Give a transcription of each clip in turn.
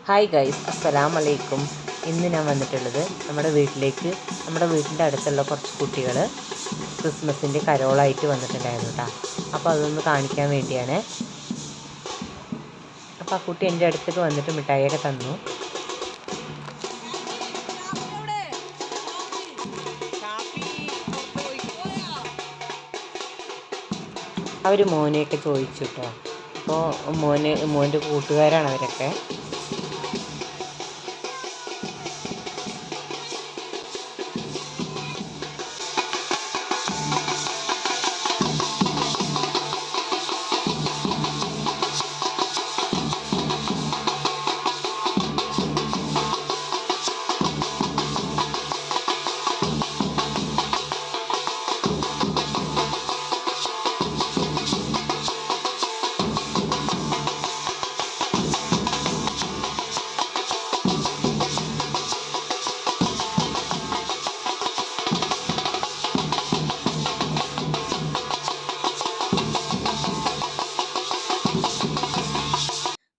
Hi guys, അസ്സലാമു അലൈക്കും. ഇന്ന് ഞാൻ വന്നിട്ടുള്ളത് നമ്മുടെ വീട്ടിൻ്റെ അടുത്തുള്ള കുറച്ച് കുട്ടികൾ ക്രിസ്മസിൻ്റെ കരോളായിട്ട് വന്നിട്ടുണ്ടായിരുന്നു കേട്ടോ. അപ്പോൾ അതൊന്ന് കാണിക്കാൻ വേണ്ടിയാണ്. അപ്പോൾ ആ കുട്ടി എൻ്റെ അടുത്തേക്ക് വന്നിട്ട് മിഠായിയൊക്കെ തന്നു. അവർ മോനെയൊക്കെ ചോദിച്ചു കേട്ടോ. അപ്പോൾ മോൻ്റെ കൂട്ടുകാരാണ് അവരൊക്കെ.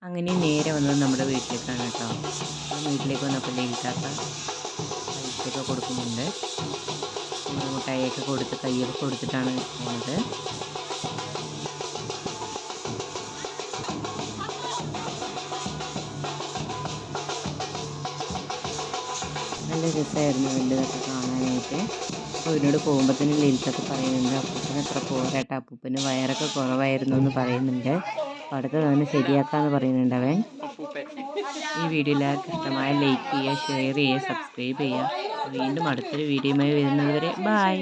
അങ്ങനെ നേരെ വന്നത് നമ്മുടെ വീട്ടിലേക്കാണ് കേട്ടോ. വീട്ടിലേക്ക് വന്നപ്പോൾ ലേറ്റാത്ത പൈസയൊക്കെ കൊടുക്കുന്നുണ്ട്. മുട്ടായിയൊക്കെ കൊടുത്ത് കയ്യൊക്കെ കൊടുത്തിട്ടാണ് പോകുന്നത്. നല്ല രസമായിരുന്നു വലുതൊക്കെ കാണാനായിട്ട്. അപ്പോൾ ഇവരോട് പോകുമ്പോൾ തന്നെ ലിൽത്തൊക്കെ പറയുന്നുണ്ട്, അപ്പൂപ്പന് എത്ര പോരാട്ടോ, അപ്പൂപ്പന് വയറൊക്കെ കുറവായിരുന്നു എന്ന് പറയുന്നുണ്ട്. അപ്പോൾ അടുത്ത തന്നെ ശരിയാക്കാമെന്ന് പറയുന്നുണ്ട് അവൻ. ഈ വീഡിയോ എല്ലാവർക്കും ഇഷ്ടമായ ലൈക്ക് ചെയ്യുക, ഷെയർ ചെയ്യുക, സബ്സ്ക്രൈബ് ചെയ്യുക. വീണ്ടും അടുത്തൊരു വീഡിയോയുമായി വരുന്നത് വരെ ബൈ.